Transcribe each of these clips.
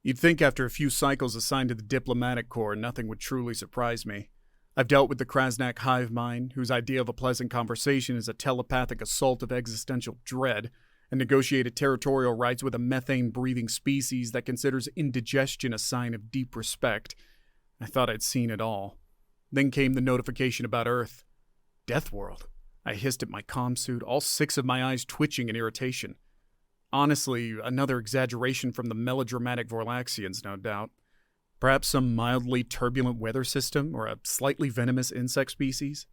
You'd think after a few cycles assigned to the diplomatic corps, nothing would truly surprise me. I've dealt with the Krasnak hive mind, whose idea of a pleasant conversation is a telepathic assault of existential dread, and negotiated territorial rights with a methane-breathing species that considers indigestion a sign of deep respect. I thought I'd seen it all. Then came the notification about Earth. Death World. I hissed at my comm suit, all 6 of my eyes twitching in irritation. Honestly, another exaggeration from the melodramatic Vorlaxians, no doubt. Perhaps some mildly turbulent weather system or a slightly venomous insect species?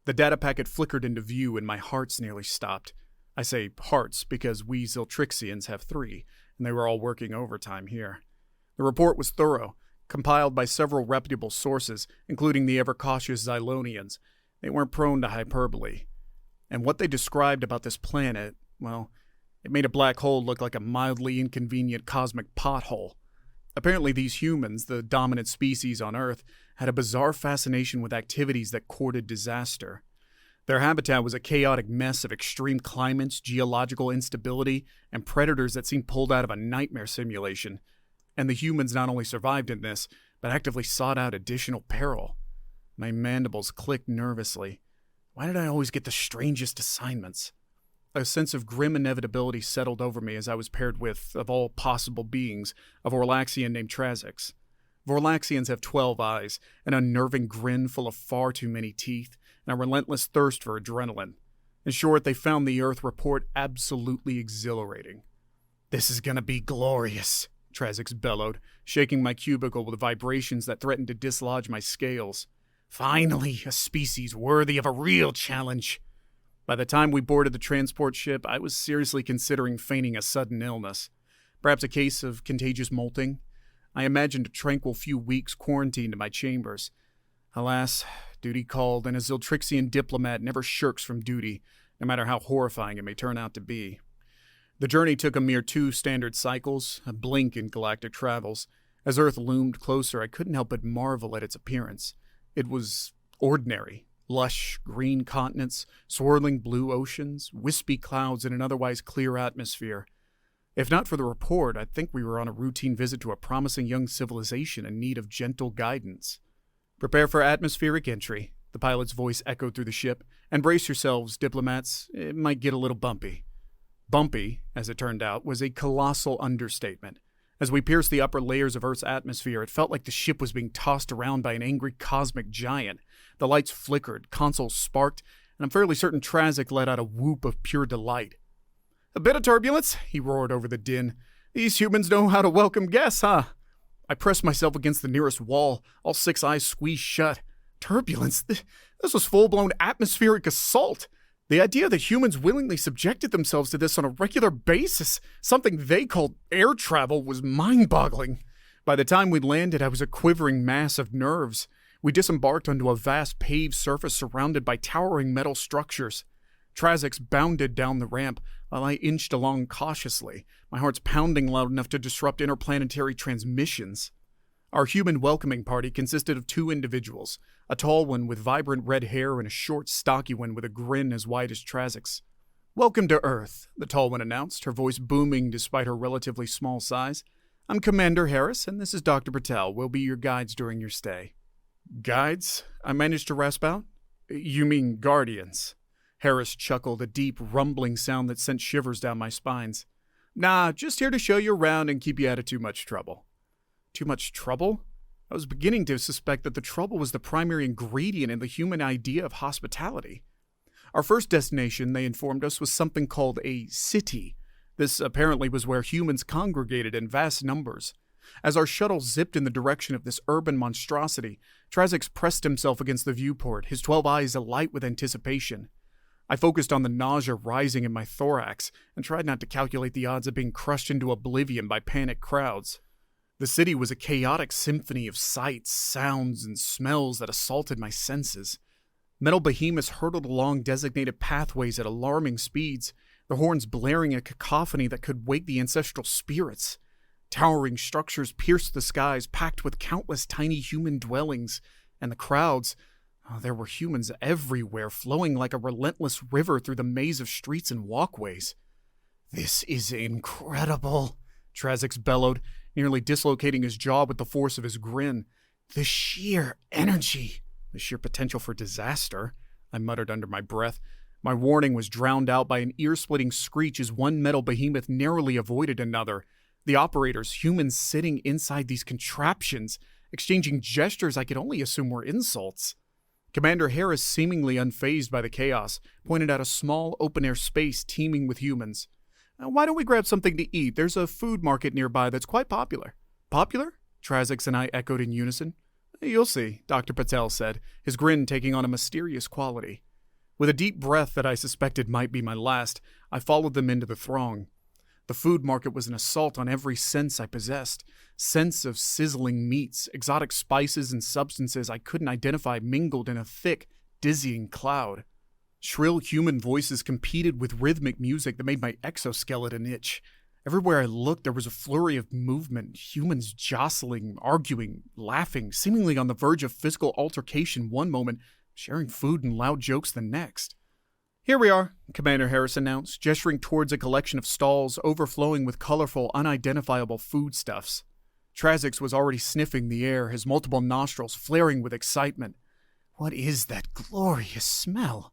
The data packet flickered into view and my hearts nearly stopped. I say hearts because we Ziltrixians have 3, and they were all working overtime here. The report was thorough, compiled by several reputable sources, including the ever-cautious Xylonians. They weren't prone to hyperbole. And what they described about this planet, well, it made a black hole look like a mildly inconvenient cosmic pothole. Apparently these humans, the dominant species on Earth, had a bizarre fascination with activities that courted disaster. Their habitat was a chaotic mess of extreme climates, geological instability, and predators that seemed pulled out of a nightmare simulation. And the humans not only survived in this, but actively sought out additional peril. My mandibles clicked nervously. Why did I always get the strangest assignments? A sense of grim inevitability settled over me as I was paired with, of all possible beings, a Vorlaxian named Trazix. Vorlaxians have 12 eyes, an unnerving grin full of far too many teeth, and a relentless thirst for adrenaline. In short, they found the Earth report absolutely exhilarating. "This is gonna be glorious," Trazix bellowed, shaking my cubicle with vibrations that threatened to dislodge my scales. "Finally, a species worthy of a real challenge." By the time we boarded the transport ship, I was seriously considering feigning a sudden illness. Perhaps a case of contagious molting. I imagined a tranquil few weeks quarantined in my chambers. Alas, duty called, and a Ziltrixian diplomat never shirks from duty, no matter how horrifying it may turn out to be. The journey took a mere 2 standard cycles, a blink in galactic travels. As Earth loomed closer, I couldn't help but marvel at its appearance. It was ordinary. Lush, green continents, swirling blue oceans, wispy clouds, and an otherwise clear atmosphere. If not for the report, I'd think we were on a routine visit to a promising young civilization in need of gentle guidance. "Prepare for atmospheric entry," the pilot's voice echoed through the ship, "and brace yourselves, diplomats. It might get a little bumpy." Bumpy, as it turned out, was a colossal understatement. As we pierced the upper layers of Earth's atmosphere, it felt like the ship was being tossed around by an angry cosmic giant. The lights flickered, consoles sparked, and I'm fairly certain Trazix let out a whoop of pure delight. "A bit of turbulence," he roared over the din. "These humans know how to welcome guests, huh?" I pressed myself against the nearest wall, all 6 eyes squeezed shut. Turbulence? This was full-blown atmospheric assault. The idea that humans willingly subjected themselves to this on a regular basis, something they called air travel, was mind-boggling. By the time we'd landed, I was a quivering mass of nerves. We disembarked onto a vast paved surface surrounded by towering metal structures. Trazix bounded down the ramp, while I inched along cautiously, my heart's pounding loud enough to disrupt interplanetary transmissions. Our human welcoming party consisted of 2 individuals, a tall one with vibrant red hair and a short, stocky one with a grin as wide as Trazix. "Welcome to Earth," the tall one announced, her voice booming despite her relatively small size. "I'm Commander Harris, and this is Dr. Patel. We'll be your guides during your stay." "Guides?" I managed to rasp out. "You mean guardians?" Harris chuckled, a deep, rumbling sound that sent shivers down my spines. "Nah, just here to show you around and keep you out of too much trouble." Too much trouble? I was beginning to suspect that the trouble was the primary ingredient in the human idea of hospitality. Our first destination, they informed us, was something called a city. This apparently was where humans congregated in vast numbers. As our shuttle zipped in the direction of this urban monstrosity, Trazix pressed himself against the viewport, his 12 eyes alight with anticipation. I focused on the nausea rising in my thorax and tried not to calculate the odds of being crushed into oblivion by panicked crowds. The city was a chaotic symphony of sights, sounds, and smells that assaulted my senses. Metal behemoths hurtled along designated pathways at alarming speeds, their horns blaring a cacophony that could wake the ancestral spirits. Towering structures pierced the skies, packed with countless tiny human dwellings, and the crowds, there were humans everywhere, flowing like a relentless river through the maze of streets and walkways. "This is incredible," Trazix bellowed, nearly dislocating his jaw with the force of his grin. The sheer energy, the sheer potential for disaster, I muttered under my breath. My warning was drowned out by an ear-splitting screech as one metal behemoth narrowly avoided another. The operators, humans sitting inside these contraptions, exchanging gestures I could only assume were insults. Commander Harris, seemingly unfazed by the chaos, pointed out a small open-air space teeming with humans. Why don't we grab something to eat? There's a food market nearby that's quite popular. Popular? Trazix and I echoed in unison. You'll see, Dr. Patel said, his grin taking on a mysterious quality. With a deep breath that I suspected might be my last, I followed them into the throng. The food market was an assault on every sense I possessed. Sense of sizzling meats, exotic spices, and substances I couldn't identify mingled in a thick, dizzying cloud. Shrill human voices competed with rhythmic music that made my exoskeleton itch. Everywhere I looked, there was a flurry of movement, humans jostling, arguing, laughing, seemingly on the verge of physical altercation one moment, sharing food and loud jokes the next. Here we are, Commander Harris announced, gesturing towards a collection of stalls overflowing with colorful, unidentifiable foodstuffs. Trazix was already sniffing the air, his multiple nostrils flaring with excitement. What is that glorious smell?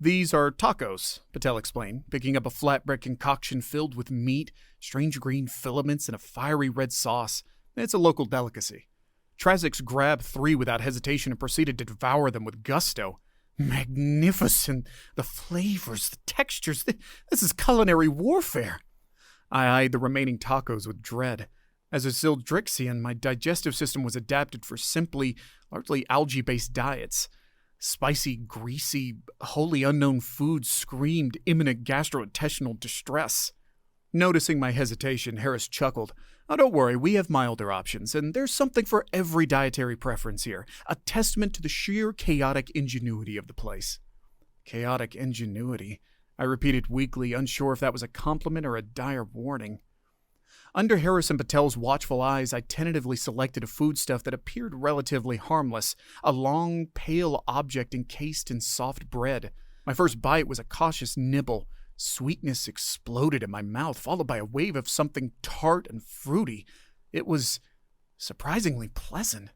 These are tacos, Patel explained, picking up a flatbread concoction filled with meat, strange green filaments, and a fiery red sauce. It's a local delicacy. Trazix grabbed 3 without hesitation and proceeded to devour them with gusto. Magnificent! The flavors, the textures, this is culinary warfare. I eyed the remaining tacos with dread. As a Zildrixian, my digestive system was adapted for simply, largely algae-based diets. Spicy, greasy, wholly unknown food screamed imminent gastrointestinal distress. Noticing my hesitation, Harris chuckled. Oh, don't worry, we have milder options, and there's something for every dietary preference here. A testament to the sheer chaotic ingenuity of the place. Chaotic ingenuity, I repeated weakly, unsure if that was a compliment or a dire warning. Under Harris and Patel's watchful eyes, I tentatively selected a foodstuff that appeared relatively harmless, a long, pale object encased in soft bread. My first bite was a cautious nibble. Sweetness exploded in my mouth, followed by a wave of something tart and fruity. It was surprisingly pleasant.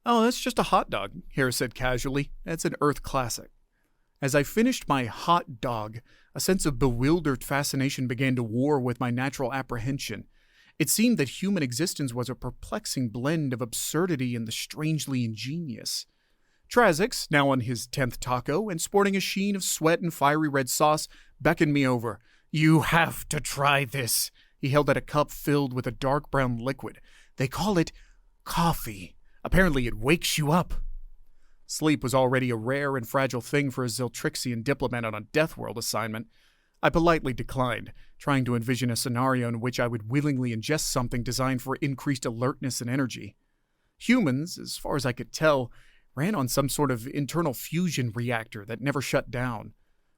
Oh, that's just a hot dog, Harris said casually. That's an Earth classic. As I finished my hot dog, a sense of bewildered fascination began to war with my natural apprehension. It seemed that human existence was a perplexing blend of absurdity and the strangely ingenious. Trazix, now on his 10th taco and sporting a sheen of sweat and fiery red sauce, beckoned me over. You have to try this. He held out a cup filled with a dark brown liquid. They call it coffee. Apparently it wakes you up. Sleep was already a rare and fragile thing for a Ziltrixian diplomat on a Death World assignment. I politely declined, trying to envision a scenario in which I would willingly ingest something designed for increased alertness and energy. Humans, as far as I could tell, ran on some sort of internal fusion reactor that never shut down.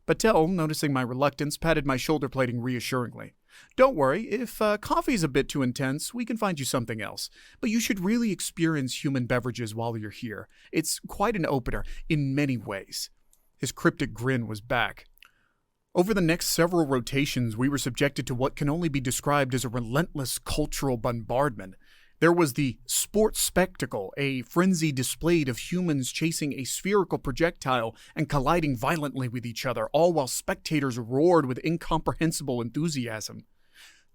Patel, noticing my reluctance, patted my shoulder plating reassuringly. Don't worry, if coffee's a bit too intense, we can find you something else. But you should really experience human beverages while you're here. It's quite an opener, in many ways. His cryptic grin was back. Over the next several rotations, we were subjected to what can only be described as a relentless cultural bombardment. There was the sports spectacle, a frenzy displayed of humans chasing a spherical projectile and colliding violently with each other, all while spectators roared with incomprehensible enthusiasm.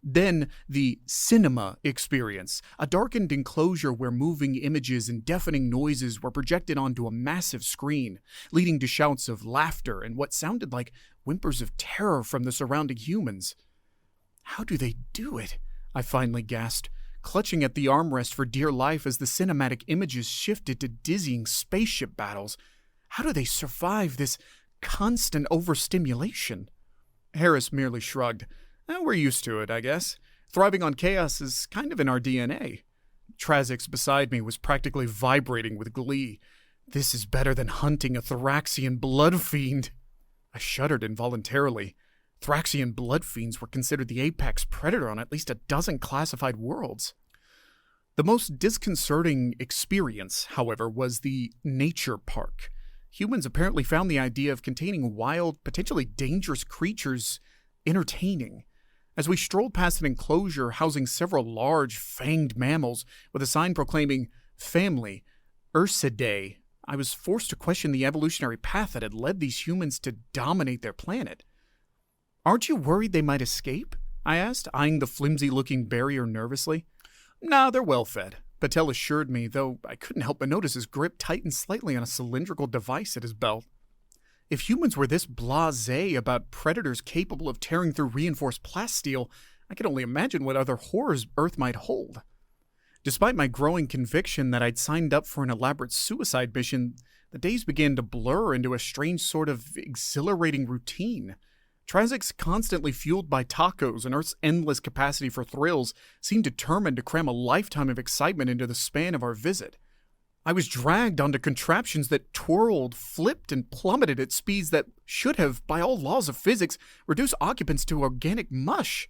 Then the cinema experience, a darkened enclosure where moving images and deafening noises were projected onto a massive screen, leading to shouts of laughter and what sounded like whimpers of terror from the surrounding humans. How do they do it? I finally gasped, clutching at the armrest for dear life as the cinematic images shifted to dizzying spaceship battles. How do they survive this constant overstimulation? Harris merely shrugged. We're used to it, I guess. Thriving on chaos is kind of in our DNA. Trazix beside me was practically vibrating with glee. This is better than hunting a Thraxian blood fiend. I shuddered involuntarily. Thraxian blood fiends were considered the apex predator on at least a dozen classified worlds. The most disconcerting experience, however, was the nature park. Humans apparently found the idea of containing wild, potentially dangerous creatures entertaining. As we strolled past an enclosure housing several large, fanged mammals with a sign proclaiming family, Ursidae, I was forced to question the evolutionary path that had led these humans to dominate their planet. "Aren't you worried they might escape?" I asked, eyeing the flimsy-looking barrier nervously. "Nah, they're well-fed," Patel assured me, though I couldn't help but notice his grip tightened slightly on a cylindrical device at his belt. If humans were this blasé about predators capable of tearing through reinforced plasteel, I could only imagine what other horrors Earth might hold. Despite my growing conviction that I'd signed up for an elaborate suicide mission, the days began to blur into a strange sort of exhilarating routine. Trazek's constantly fueled by tacos and Earth's endless capacity for thrills seemed determined to cram a lifetime of excitement into the span of our visit. I was dragged onto contraptions that twirled, flipped, and plummeted at speeds that should have, by all laws of physics, reduced occupants to organic mush.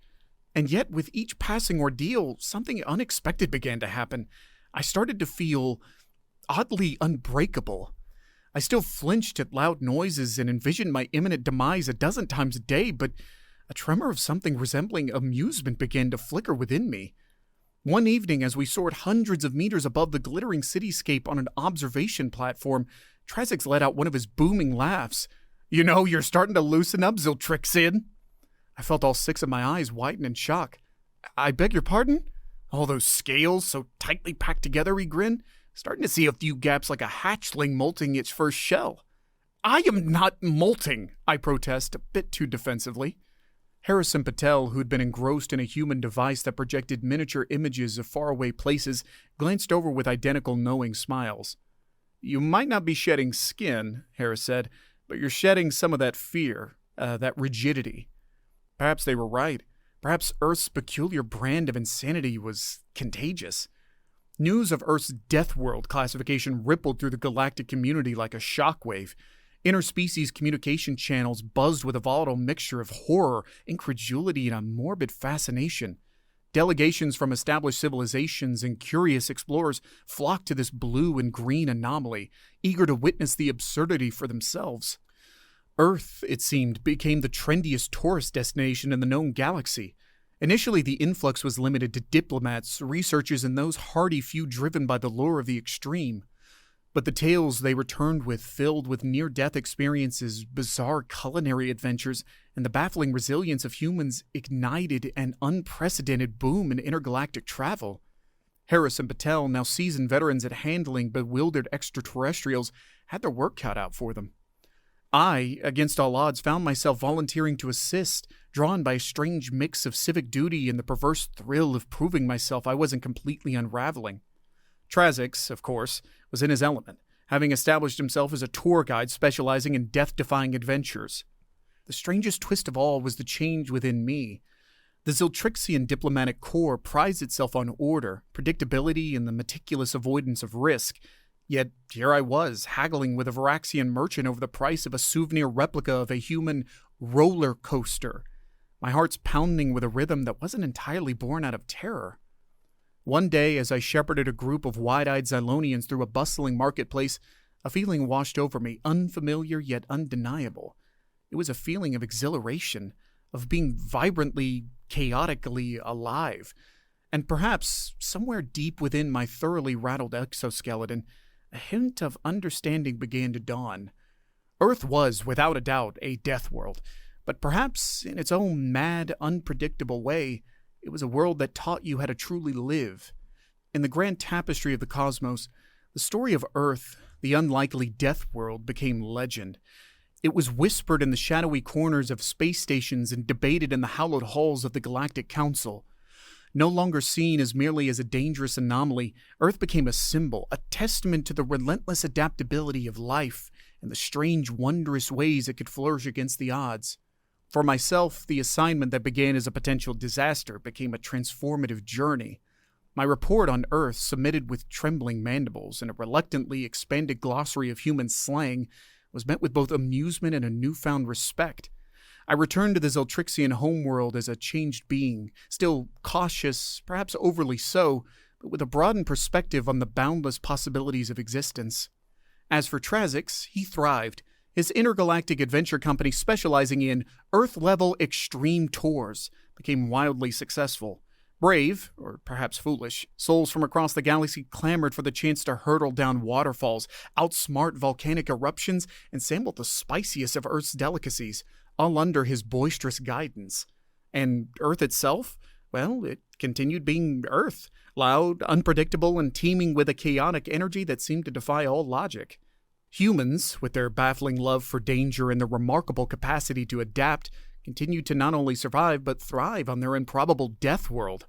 And yet, with each passing ordeal, something unexpected began to happen. I started to feel oddly unbreakable. I still flinched at loud noises and envisioned my imminent demise a dozen times a day, but a tremor of something resembling amusement began to flicker within me. One evening, as we soared hundreds of meters above the glittering cityscape on an observation platform, Trazek let out one of his booming laughs. "You know, you're starting to loosen up, Ziltrixid." I felt all six of my eyes widen in shock. "I beg your pardon?" "All those scales so tightly packed together," he grinned. "Starting to see a few gaps like a hatchling molting its first shell." "I am not molting," I protest, a bit too defensively. Harrison Patel, who'd been engrossed in a human device that projected miniature images of faraway places, glanced over with identical knowing smiles. "You might not be shedding skin," Harris said, "but you're shedding some of that fear, that rigidity." Perhaps they were right. Perhaps Earth's peculiar brand of insanity was contagious. News of Earth's Death World classification rippled through the galactic community like a shockwave. Interspecies communication channels buzzed with a volatile mixture of horror, incredulity, and a morbid fascination. Delegations from established civilizations and curious explorers flocked to this blue and green anomaly, eager to witness the absurdity for themselves. Earth, it seemed, became the trendiest tourist destination in the known galaxy. Initially, the influx was limited to diplomats, researchers, and those hardy few driven by the lure of the extreme. But the tales they returned with, filled with near-death experiences, bizarre culinary adventures, and the baffling resilience of humans, ignited an unprecedented boom in intergalactic travel. Harris and Patel, now seasoned veterans at handling bewildered extraterrestrials, had their work cut out for them. I, against all odds, found myself volunteering to assist, drawn by a strange mix of civic duty and the perverse thrill of proving myself I wasn't completely unraveling. Trazek, of course, was in his element, having established himself as a tour guide specializing in death-defying adventures. The strangest twist of all was the change within me. The Ziltrixian diplomatic corps prized itself on order, predictability, and the meticulous avoidance of risk. Yet here I was, haggling with a Varaxian merchant over the price of a souvenir replica of a human roller coaster, my heart's pounding with a rhythm that wasn't entirely born out of terror. One day, as I shepherded a group of wide-eyed Xylonians through a bustling marketplace, a feeling washed over me, unfamiliar yet undeniable. It was a feeling of exhilaration, of being vibrantly, chaotically alive. And perhaps, somewhere deep within my thoroughly rattled exoskeleton, a hint of understanding began to dawn. Earth was, without a doubt, a death world, but perhaps, in its own mad, unpredictable way, it was a world that taught you how to truly live. In the grand tapestry of the cosmos, the story of Earth, the unlikely death world, became legend. It was whispered in the shadowy corners of space stations and debated in the hallowed halls of the Galactic Council. No longer seen as merely as a dangerous anomaly, Earth became a symbol, a testament to the relentless adaptability of life and the strange, wondrous ways it could flourish against the odds. For myself, the assignment that began as a potential disaster became a transformative journey. My report on Earth, submitted with trembling mandibles and a reluctantly expanded glossary of human slang, was met with both amusement and a newfound respect. I returned to the Ziltrixian homeworld as a changed being, still cautious, perhaps overly so, but with a broadened perspective on the boundless possibilities of existence. As for Trazek, he thrived, his intergalactic adventure company specializing in Earth-level extreme tours, became wildly successful. Brave, or perhaps foolish, souls from across the galaxy clamored for the chance to hurtle down waterfalls, outsmart volcanic eruptions, and sample the spiciest of Earth's delicacies, all under his boisterous guidance. And Earth itself? Well, it continued being Earth, loud, unpredictable, and teeming with a chaotic energy that seemed to defy all logic. Humans, with their baffling love for danger and their remarkable capacity to adapt, continued to not only survive but thrive on their improbable death world.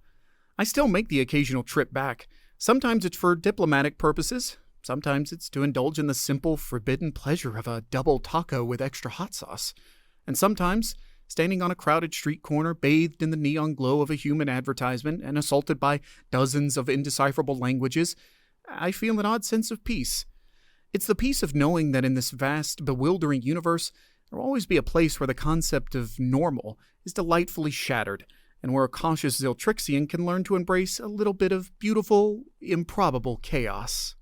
I still make the occasional trip back. Sometimes it's for diplomatic purposes, sometimes it's to indulge in the simple, forbidden pleasure of a double taco with extra hot sauce, and sometimes, standing on a crowded street corner, bathed in the neon glow of a human advertisement and assaulted by dozens of indecipherable languages, I feel an odd sense of peace. It's the peace of knowing that in this vast, bewildering universe, there will always be a place where the concept of normal is delightfully shattered, and where a cautious Ziltrixian can learn to embrace a little bit of beautiful, improbable chaos.